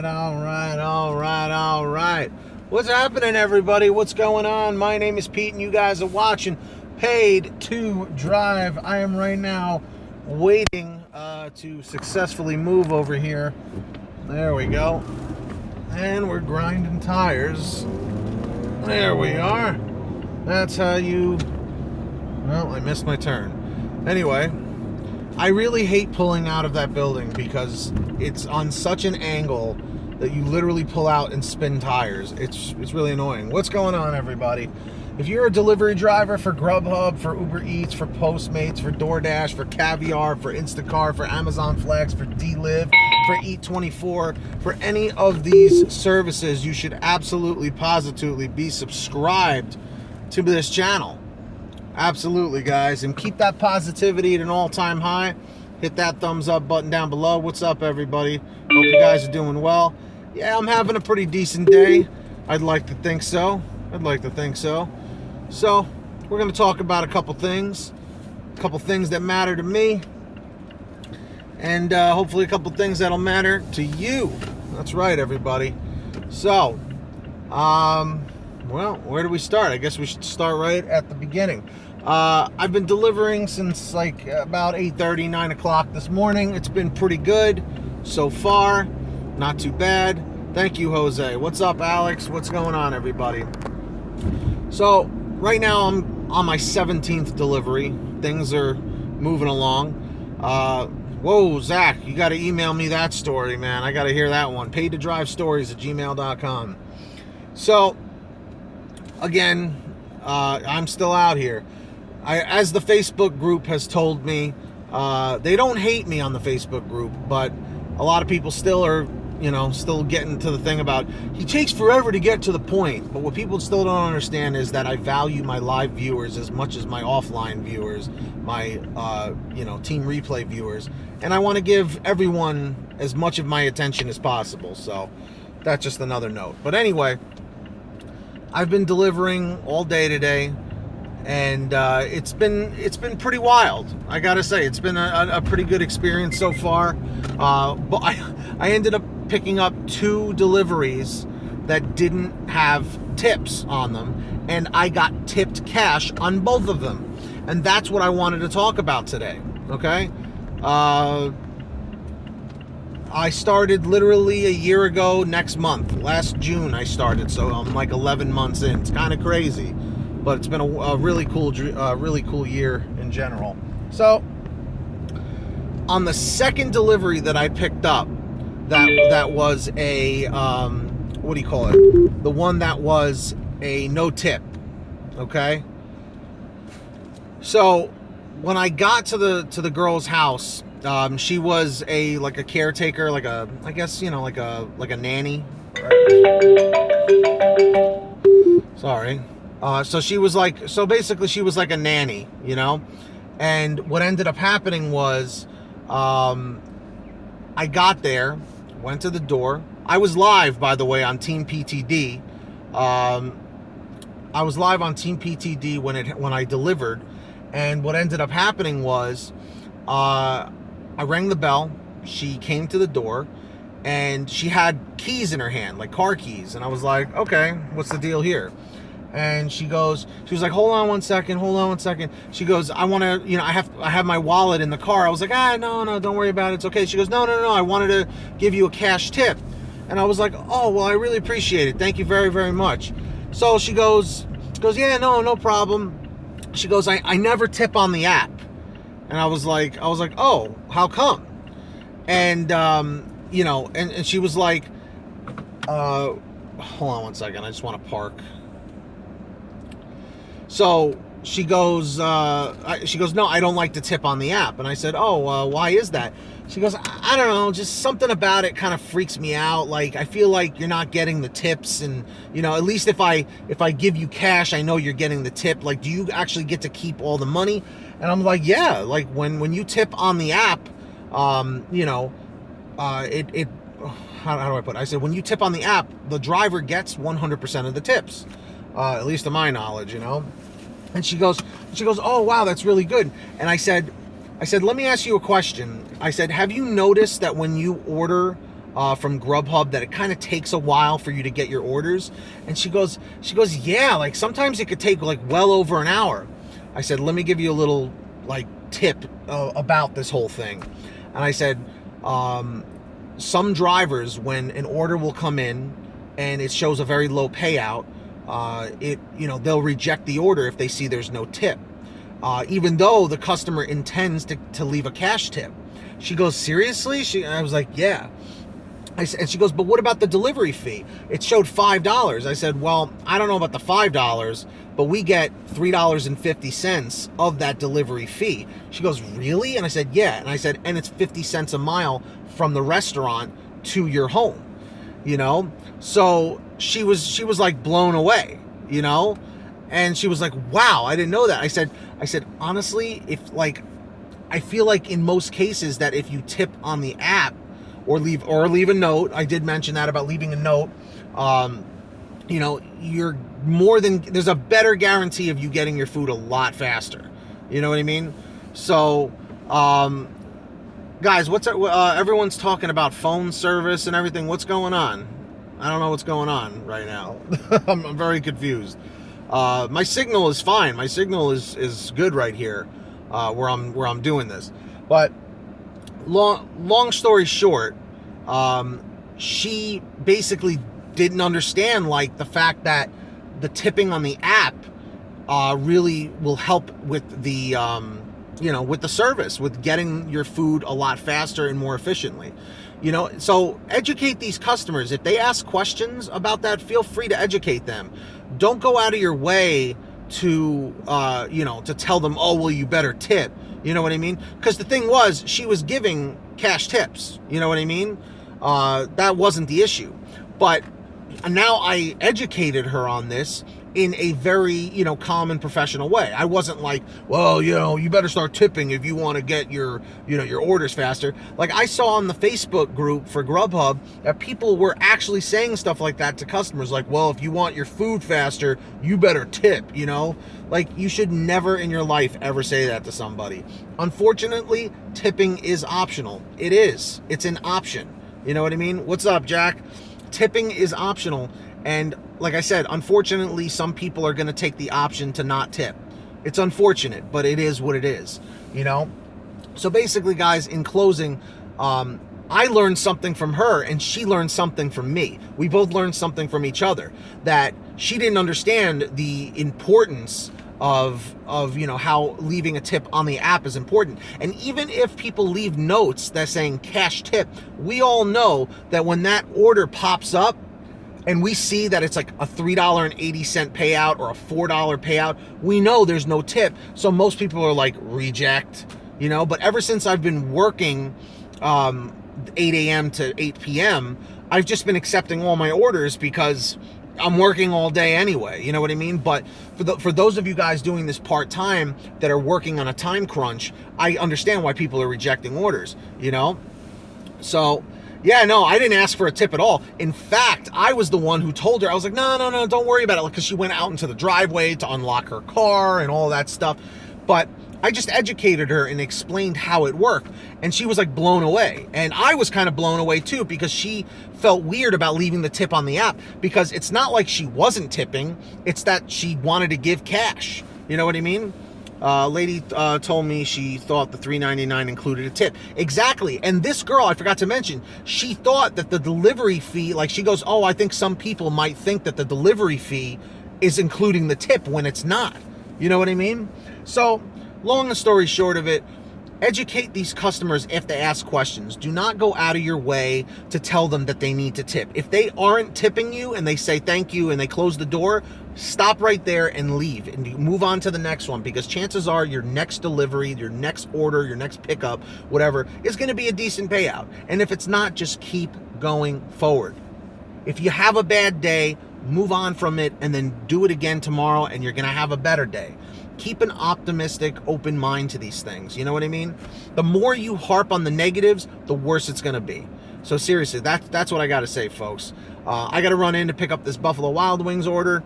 all right. What's happening, everybody? What's going on? My name is Pete, and you guys are watching Paid to Drive. I am right now waiting to successfully move over here. There we go. And we're grinding tires. There we are. That's how you... Well, I missed my turn. Anyway, I really hate pulling out of that building because it's on such an angle that you literally pull out and spin tires. It's really annoying. What's going on, everybody? If you're a delivery driver for GrubHub, for Uber Eats, for Postmates, for DoorDash, for Caviar, for Instacart, for Amazon Flex, for Deliv, for Eat24, for any of these services, you should absolutely, positively be subscribed to this channel. Absolutely, guys. And keep that positivity at an all-time high. Hit that thumbs up button down below. What's up, everybody? Hope you guys are doing well. Yeah, I'm having a pretty decent day. I'd like to think so. So, we're going to talk about a couple things that matter to me, and hopefully a couple things that'll matter to you. That's right, everybody. So, well, where do we start? I guess we should start right at the beginning. I've been delivering since like about 8:30, 9 o'clock this morning. It's been pretty good so far. Not too bad. Thank you, Jose. What's up, Alex? What's going on, everybody? So, right now I'm on my 17th delivery. Things are moving along. Whoa, Zach, you got to email me that story, man. I got to hear that one. PaidToDriveStories@gmail.com. So, again, I'm still out here. As the Facebook group has told me, they don't hate me on the Facebook group, but a lot of people still are, still getting to the thing about, he takes forever to get to the point. But what people still don't understand is that I value my live viewers as much as my offline viewers, my, team replay viewers. And I want to give everyone as much of my attention as possible. So that's just another note. But anyway, I've been delivering all day today, and it's been pretty wild. I gotta say, it's been a pretty good experience so far. But I ended up picking up 2 deliveries that didn't have tips on them, and I got tipped cash on both of them, and that's what I wanted to talk about today. Okay. I started literally a year ago next month. Last June I started, so I'm like 11 months in. It's kind of crazy, but it's been a really cool year in general. So, on the second delivery that I picked up, that was a, what do you call it? The one that was a no tip, okay? So, when I got to the girl's house, she was a caretaker, like a nanny. Sorry. So basically she was like a nanny, and what ended up happening was, I got there, went to the door. I was live, by the way, on Team PTD. I was live on Team PTD when I delivered, and what ended up happening was, I rang the bell. She came to the door, and she had keys in her hand, like car keys. And I was like, okay, what's the deal here? And she was like, hold on one second. She goes, I want to, I have my wallet in the car. I was like, no, don't worry about it. It's okay. She goes, no, I wanted to give you a cash tip. And I was like, oh, well, I really appreciate it. Thank you very, very much. So she goes, yeah, no problem. She goes, I never tip on the app. And I was like, oh, how come? And, and she was like, hold on one second. I just want to park. So she goes, no, I don't like to tip on the app. And I said, oh, why is that? She goes, I don't know, just something about it kind of freaks me out. Like, I feel like you're not getting the tips, and, at least if I give you cash, I know you're getting the tip. Like, do you actually get to keep all the money? And I'm like, yeah, like when you tip on the app, how do I put it? I said, when you tip on the app, the driver gets 100% of the tips, at least to my knowledge, And she goes, oh, wow, that's really good. And I said, let me ask you a question. I said, have you noticed that when you order from GrubHub that it kind of takes a while for you to get your orders. And she goes, yeah, like sometimes it could take like well over an hour. I said, let me give you a little like tip about this whole thing. And I said, some drivers, when an order will come in and it shows a very low payout, they'll reject the order if they see there's no tip, even though the customer intends to leave a cash tip. She goes, seriously? I was like, yeah. And she goes, but what about the delivery fee? It showed $5. I said, well, I don't know about the $5, but we get $3.50 of that delivery fee. She goes, really? And I said, yeah. And I said, and it's 50 cents a mile from the restaurant to your home, So she was like blown away, and she was like, wow, I didn't know that. I said, honestly, I feel like in most cases that if you tip on the app, or leave a note. I did mention that about leaving a note. You're there's a better guarantee of you getting your food a lot faster. You know what I mean? So, guys, everyone's talking about phone service and everything. What's going on? I don't know what's going on right now. I'm very confused. My signal is fine. My signal is good right here, where I'm doing this. But long story short, she basically didn't understand like the fact that the tipping on the app really will help with the with the service, with getting your food a lot faster and more efficiently. So educate these customers. If they ask questions about that, feel free to educate them. Don't go out of your way to tell them, oh, well, you better tip. You know what I mean? Because the thing was, she was giving cash tips. You know what I mean? That wasn't the issue. But now I educated her on this in a very, calm and professional way. I wasn't like, well, you better start tipping if you want to get your orders faster. Like I saw on the Facebook group for GrubHub that people were actually saying stuff like that to customers. Like, well, if you want your food faster, you better tip, Like you should never in your life ever say that to somebody. Unfortunately, tipping is optional. It is. It's an option. You know what I mean? What's up, Jack? Tipping is optional. And like I said, unfortunately, some people are going to take the option to not tip. It's unfortunate, but it is what it is, So basically, guys, in closing, I learned something from her and she learned something from me. We both learned something from each other, that she didn't understand the importance of how leaving a tip on the app is important. And even if people leave notes that saying cash tip, we all know that when that order pops up, and we see that it's like a $3.80 payout or a $4 payout, we know there's no tip. So most people are like, reject, But ever since I've been working 8 a.m. to 8 p.m., I've just been accepting all my orders because I'm working all day anyway. You know what I mean? But for those of you guys doing this part-time that are working on a time crunch, I understand why people are rejecting orders, So... yeah, no, I didn't ask for a tip at all. In fact, I was the one who told her. I was like, no, don't worry about it. Because she went out into the driveway to unlock her car and all that stuff. But I just educated her and explained how it worked. And she was like blown away. And I was kind of blown away too, because she felt weird about leaving the tip on the app. Because it's not like she wasn't tipping. It's that she wanted to give cash. You know what I mean? Lady told me she thought the $3.99 included a tip. Exactly. And this girl, I forgot to mention, she thought that the delivery fee, like she goes, oh, I think some people might think that the delivery fee is including the tip when it's not. You know what I mean? So, long story short of it, educate these customers if they ask questions. Do not go out of your way to tell them that they need to tip. If they aren't tipping you and they say thank you and they close the door, stop right there and leave and move on to the next one, because chances are your next delivery, your next order, your next pickup, whatever, is going to be a decent payout. And if it's not, just keep going forward. If you have a bad day, move on from it and then do it again tomorrow and you're going to have a better day. Keep an optimistic, open mind to these things. You know what I mean? The more you harp on the negatives, the worse it's going to be. So seriously, that's what I got to say, folks. I got to run in to pick up this Buffalo Wild Wings order.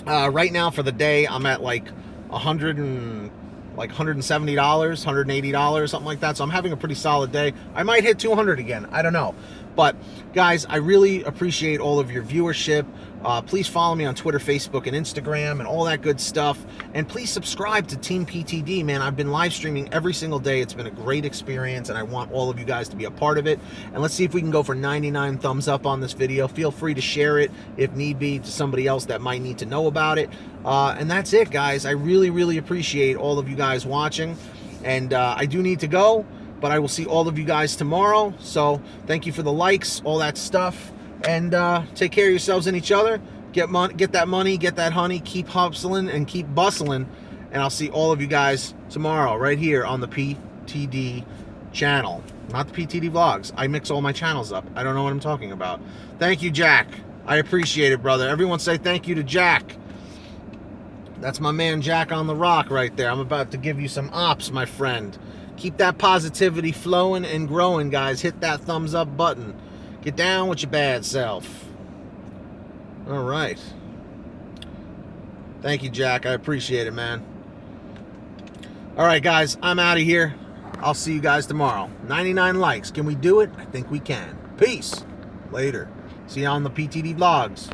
Right now for the day, I'm at like $170, $180, something like that. So I'm having a pretty solid day. I might hit 200 again. I don't know. But guys, I really appreciate all of your viewership. Please follow me on Twitter, Facebook, and Instagram, and all that good stuff. And please subscribe to Team PTD, man. I've been live streaming every single day. It's been a great experience, and I want all of you guys to be a part of it. And let's see if we can go for 99 thumbs up on this video. Feel free to share it, if need be, to somebody else that might need to know about it. And that's it, guys. I really, really appreciate all of you guys watching. And I do need to go, but I will see all of you guys tomorrow. So thank you for the likes, all that stuff. And take care of yourselves and each other. Get that money, get that honey, keep hustling and keep bustling. And I'll see all of you guys tomorrow right here on the PTD channel. Not the PTD vlogs. I mix all my channels up. I don't know what I'm talking about. Thank you, Jack. I appreciate it, brother. Everyone say thank you to Jack. That's my man Jack on the rock right there. I'm about to give you some ops, my friend. Keep that positivity flowing and growing, guys. Hit that thumbs up button. Get down with your bad self. All right. Thank you, Jack. I appreciate it, man. All right, guys. I'm out of here. I'll see you guys tomorrow. 99 likes. Can we do it? I think we can. Peace. Later. See you on the PTD vlogs.